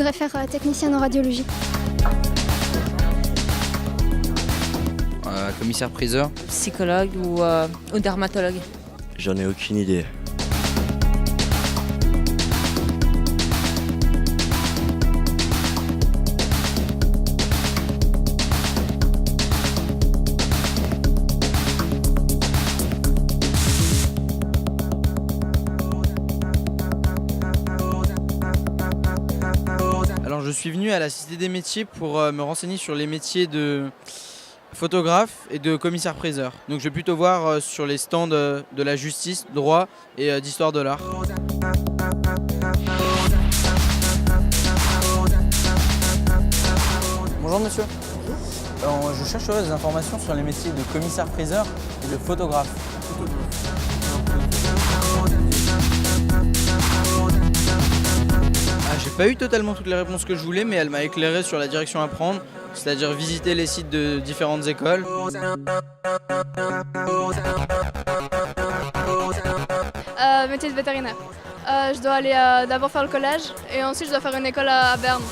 voudrais faire technicienne en radiologie. Commissaire-priseur. Psychologue ou dermatologue. J'en ai aucune idée. Alors je suis venu à la Cité des métiers pour me renseigner sur les métiers de photographe et de commissaire-priseur. Donc je vais plutôt voir sur les stands de la justice, droit et d'histoire de l'art. Bonjour monsieur. Alors, je chercherais des informations sur les métiers de commissaire-priseur et de photographe. J'ai pas eu totalement toutes les réponses que je voulais, mais elle m'a éclairé sur la direction à prendre, c'est-à-dire visiter les sites de différentes écoles. Métier de vétérinaire. Je dois aller d'abord faire le collège et ensuite je dois faire une école à Berne.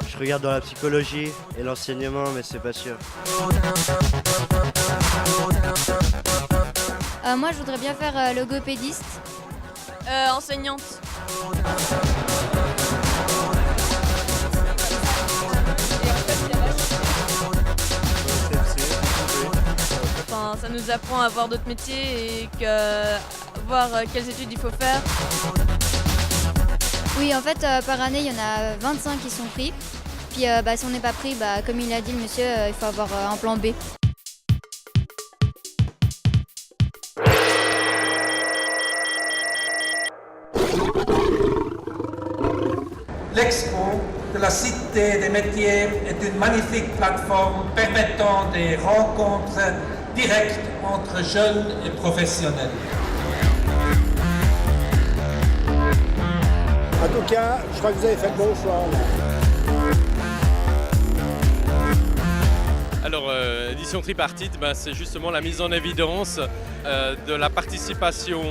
Je regarde dans la psychologie et l'enseignement, mais c'est pas sûr. Moi, je voudrais bien faire logopédiste. Enseignante. Enfin, ça nous apprend à voir d'autres métiers et voir quelles études il faut faire. Oui, en fait, par année, il y en a 25 qui sont pris. Puis si on n'est pas pris, comme il a dit le monsieur, il faut avoir un plan B. L'expo de la Cité des métiers est une magnifique plateforme permettant des rencontres directes entre jeunes et professionnels. En tout cas, je crois que vous avez fait le bon choix. Alors, édition tripartite, c'est justement la mise en évidence de la participation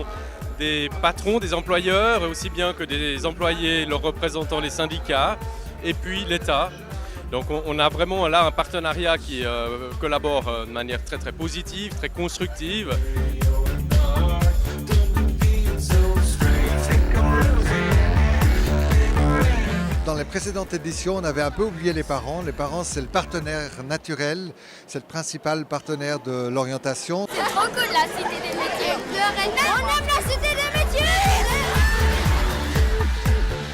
des patrons, des employeurs, aussi bien que des employés, leurs représentants, les syndicats, et puis l'État. Donc on a vraiment là un partenariat qui collabore de manière très très positive, très constructive. Dans les précédentes éditions, on avait un peu oublié les parents. Les parents, c'est le partenaire naturel, c'est le principal partenaire de l'orientation. C'est trop cool la Cité des métiers. On aime la Cité des métiers.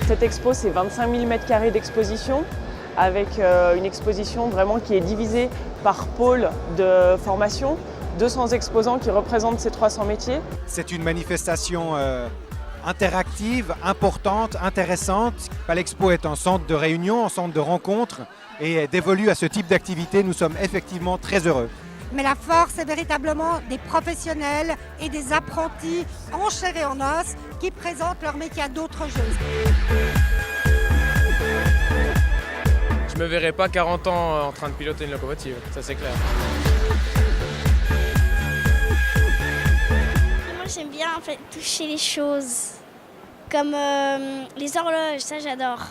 Cette expo, c'est 25 000 m² d'exposition, avec une exposition vraiment qui est divisée par pôle de formation, 200 exposants qui représentent ces 300 métiers. C'est une manifestation interactive, importante, intéressante. Palexpo est un centre de réunion, un centre de rencontre et dévolu à ce type d'activité, nous sommes effectivement très heureux. Mais la force est véritablement des professionnels et des apprentis en chair et en os qui présentent leur métier à d'autres jeunes. Je me verrai pas 40 ans en train de piloter une locomotive, ça c'est clair. Moi j'aime bien en fait toucher les choses, comme les horloges, ça j'adore.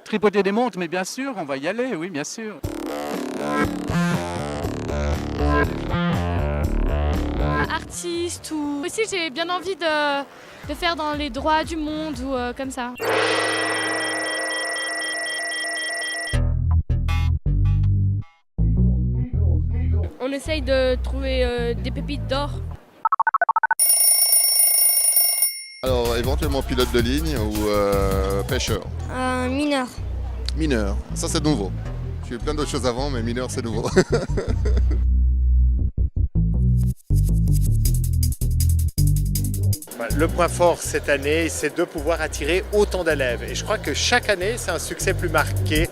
Tripoter des montres, mais bien sûr, on va y aller, oui bien sûr. Artiste ou... Aussi j'ai bien envie de faire dans les droits du monde ou comme ça. On essaye de trouver des pépites d'or. Alors éventuellement pilote de ligne ou pêcheur. Mineur. Mineur, ça c'est nouveau. J'ai eu plein d'autres choses avant, mais mineur c'est nouveau. Le point fort cette année, c'est de pouvoir attirer autant d'élèves. Et je crois que chaque année, c'est un succès plus marqué.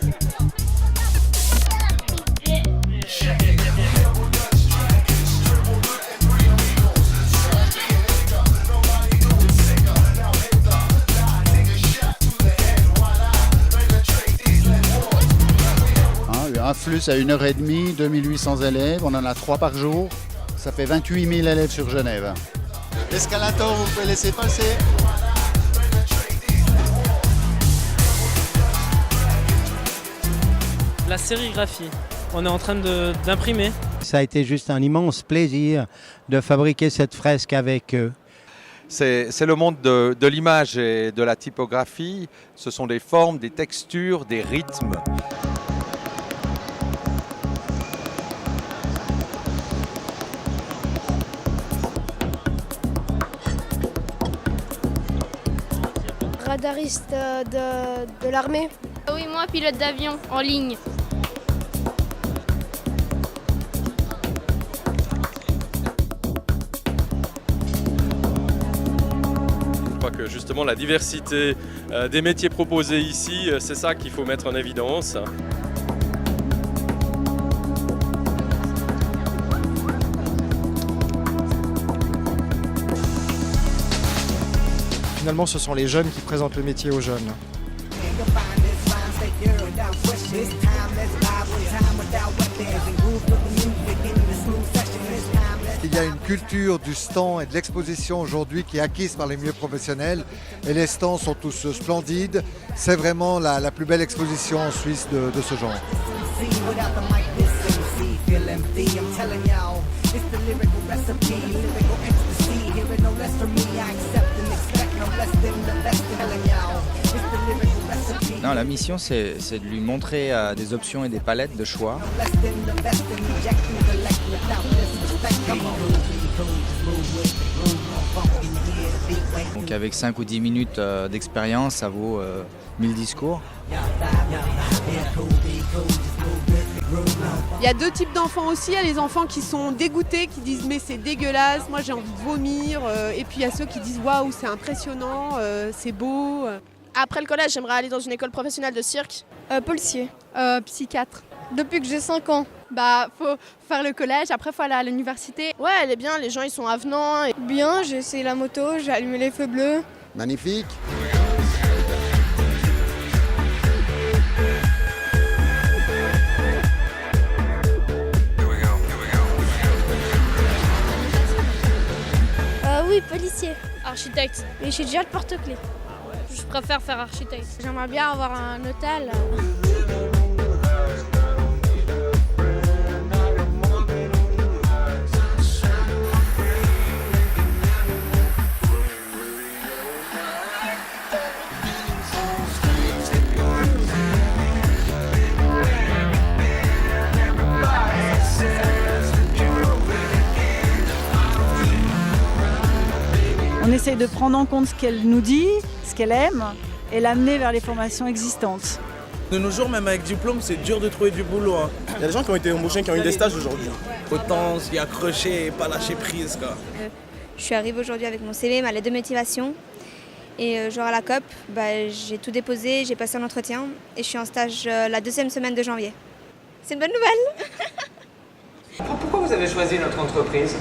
Un flux à 1h30, 2800 élèves, on en a 3 par jour. Ça fait 28 000 élèves sur Genève. L'escalator, vous pouvez laisser passer. la sérigraphie. On est en train d'imprimer. Ça a été juste un immense plaisir de fabriquer cette fresque avec eux. C'est le monde de l'image et de la typographie. Ce sont des formes, des textures, des rythmes. Radariste de l'armée. Oui, moi, pilote d'avion en ligne. Je crois que justement la diversité des métiers proposés ici, c'est ça qu'il faut mettre en évidence. Finalement, ce sont les jeunes qui présentent le métier aux jeunes. Il y a une culture du stand et de l'exposition aujourd'hui qui est acquise par les milieux professionnels et les stands sont tous splendides. C'est vraiment la plus belle exposition en Suisse de ce genre. Non, la mission, c'est de lui montrer des options et des palettes de choix. Donc avec 5 ou 10 minutes d'expérience, ça vaut 1000 discours. Il y a deux types d'enfants aussi, il y a les enfants qui sont dégoûtés, qui disent mais c'est dégueulasse, moi j'ai envie de vomir, et puis il y a ceux qui disent waouh c'est impressionnant, c'est beau. Après le collège, j'aimerais aller dans une école professionnelle de cirque. Policier. Psychiatre. Depuis que j'ai 5 ans. Bah faut faire le collège, après faut aller à l'université. Ouais, elle est bien, les gens ils sont avenants. Bien, j'ai essayé la moto, j'ai allumé les feux bleus. Magnifique. Oui, policier. Architecte. Mais j'ai déjà le porte-clés. Je préfère faire architecte. J'aimerais bien avoir un hôtel. On essaye de prendre en compte ce qu'elle nous dit, ce qu'elle aime, et l'amener vers les formations existantes. De nos jours, même avec diplôme, c'est dur de trouver du boulot. Il y a des gens qui ont été embauchés, qui ont eu des stages aujourd'hui. Autant s'y accrocher et pas lâcher prise. Je suis arrivée aujourd'hui avec mon CV, ma lettre de motivation. Et genre à la COP, j'ai tout déposé, j'ai passé un entretien et je suis en stage la 2e semaine de janvier. C'est une bonne nouvelle. Pourquoi vous avez choisi notre entreprise?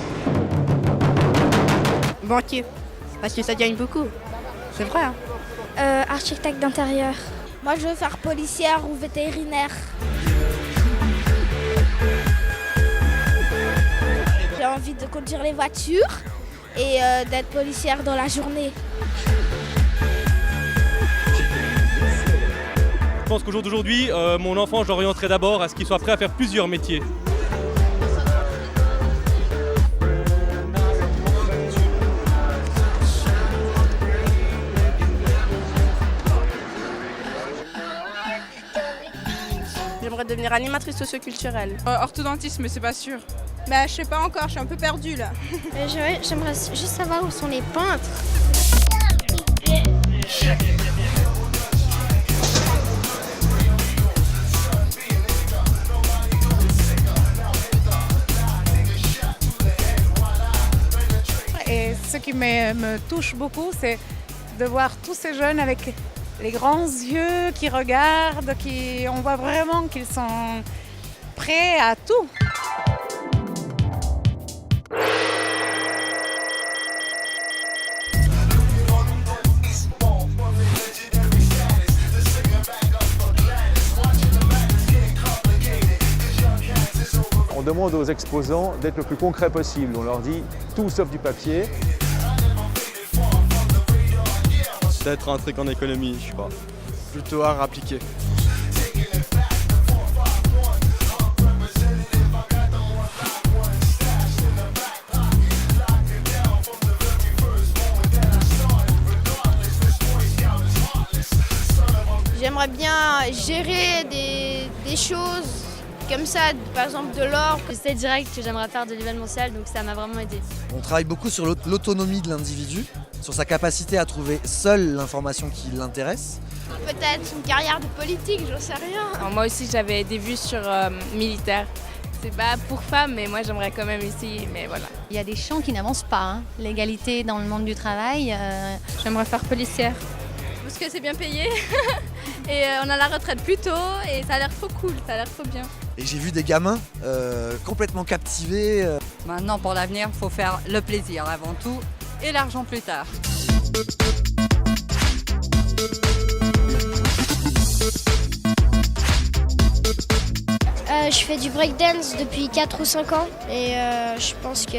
Banquier, parce que ça gagne beaucoup. C'est vrai. Architecte d'intérieur. Moi, je veux faire policière ou vétérinaire. J'ai envie de conduire les voitures et d'être policière dans la journée. Je pense qu'au jour d'aujourd'hui, mon enfant, je l'orienterai d'abord à ce qu'il soit prêt à faire plusieurs métiers. J'aimerais devenir animatrice socioculturelle. Orthodontiste, mais c'est pas sûr. Bah je sais pas encore, je suis un peu perdue là. J'aimerais juste savoir où sont les peintres. Et ce qui me touche beaucoup, c'est de voir tous ces jeunes avec les grands yeux qui regardent, on voit vraiment qu'ils sont prêts à tout. On demande aux exposants d'être le plus concret possible. On leur dit tout sauf du papier. Peut-être un truc en économie, je sais pas. Plutôt art appliqué. J'aimerais bien gérer des choses comme ça, par exemple de l'or. Je sais direct que j'aimerais faire de l'événementiel, donc ça m'a vraiment aidé. On travaille beaucoup sur l'autonomie de l'individu, sur sa capacité à trouver seul l'information qui l'intéresse. Peut-être une carrière de politique, j'en sais rien. Alors, moi aussi j'avais des vues sur militaire. C'est pas pour femmes, mais moi j'aimerais quand même essayer, mais voilà. Il y a des champs qui n'avancent pas, hein. L'égalité dans le monde du travail. J'aimerais faire policière. Parce que c'est bien payé et on a la retraite plus tôt et ça a l'air trop cool, ça a l'air trop bien. Et j'ai vu des gamins complètement captivés. Maintenant, pour l'avenir, il faut faire le plaisir avant tout et l'argent plus tard. Je fais du breakdance depuis 4 ou 5 ans et je pense que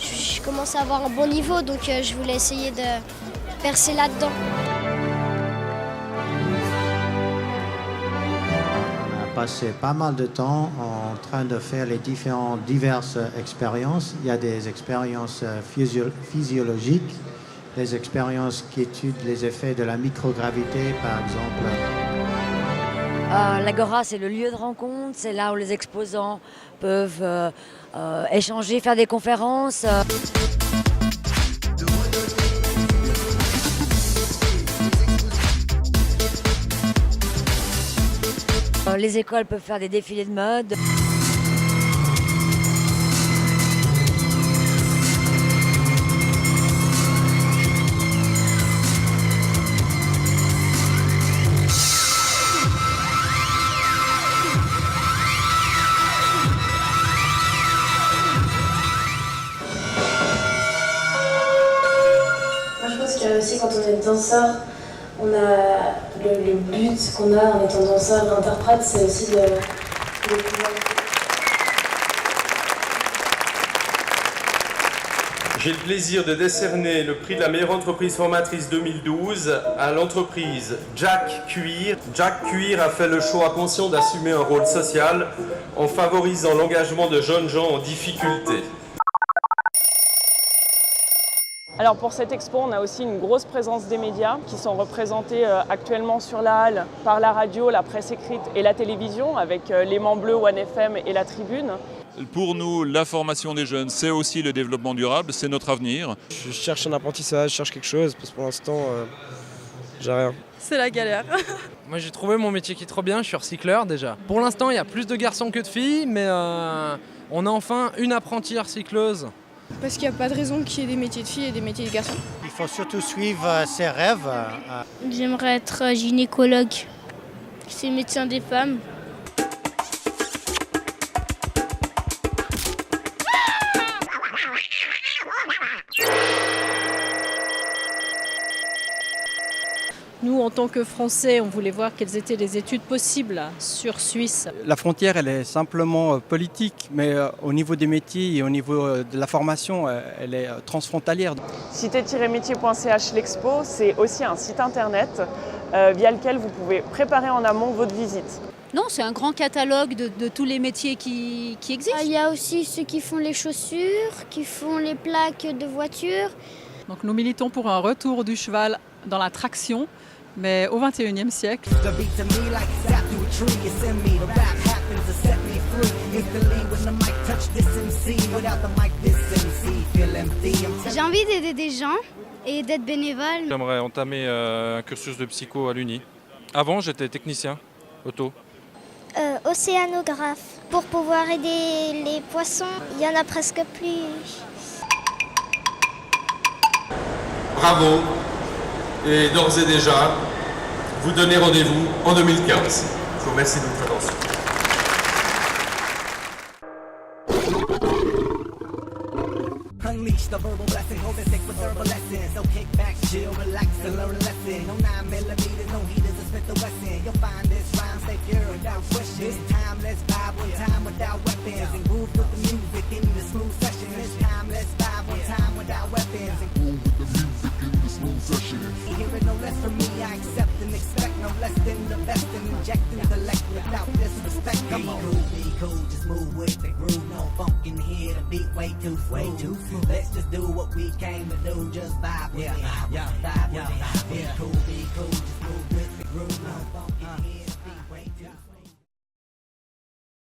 je commence à avoir un bon niveau, donc je voulais essayer de percer là-dedans. On a passé pas mal de temps en train de faire les diverses expériences. Il y a des expériences physiologiques, des expériences qui étudient les effets de la microgravité, par exemple. L'Agora, c'est le lieu de rencontre, c'est là où les exposants peuvent échanger, faire des conférences. Les écoles peuvent faire des défilés de mode. Aussi quand on est danseur, on a le but qu'on a en étant danseur, interprète, c'est aussi de pouvoir... J'ai le plaisir de décerner le prix de la meilleure entreprise formatrice 2012 à l'entreprise Jack Cuir. Jack Cuir a fait le choix conscient d'assumer un rôle social en favorisant l'engagement de jeunes gens en difficulté. Alors pour cette expo, on a aussi une grosse présence des médias qui sont représentés actuellement sur la halle par la radio, la presse écrite et la télévision avec l'Aimant Bleu, One FM et la Tribune. Pour nous, la formation des jeunes, c'est aussi le développement durable, c'est notre avenir. Je cherche un apprentissage, je cherche quelque chose, parce que pour l'instant, j'ai rien. C'est la galère. Moi j'ai trouvé mon métier qui est trop bien, je suis recycleur déjà. Pour l'instant, il y a plus de garçons que de filles, mais on a enfin une apprentie recycleuse. Parce qu'il n'y a pas de raison qu'il y ait des métiers de filles et des métiers de garçons. Il faut surtout suivre ses rêves. J'aimerais être gynécologue. C'est médecin des femmes. Nous, en tant que Français, on voulait voir quelles étaient les études possibles sur Suisse. La frontière, elle est simplement politique, mais au niveau des métiers et au niveau de la formation, elle est transfrontalière. Cité-métier.ch l'expo, c'est aussi un site internet via lequel vous pouvez préparer en amont votre visite. Non, c'est un grand catalogue de tous les métiers qui existent. Il y a aussi ceux qui font les chaussures, qui font les plaques de voiture. Donc nous militons pour un retour du cheval dans la traction, mais au XXIe siècle. J'ai envie d'aider des gens et d'être bénévole. J'aimerais entamer un cursus de psycho à l'Uni. Avant, j'étais technicien auto. Océanographe. Pour pouvoir aider les poissons, il y en a presque plus. Bravo. Et d'ores et déjà, vous donnez rendez-vous en 2015. Je vous remercie de votre attention. Unleash the verbal blessing, hold it thick with verbal lessons. So kick back, chill, relax, and learn a lesson. No 9mm, no heaters, a Smith & Wesson. You'll find this rhyme stay pure without question. This time, let's vibe one time without weapons. And groove with the music in the smooth session. This time, let's vibe one time without weapons. And groove with the music in the smooth session. Hearing no less from me, I accept and expect no less than the best. And inject intellect without disrespect. Come on. Be cool, just move with the groove. No funk in here, the beat way too smooth. Let's just do what we came to do, just vibe with it. Vibe with it. Be cool,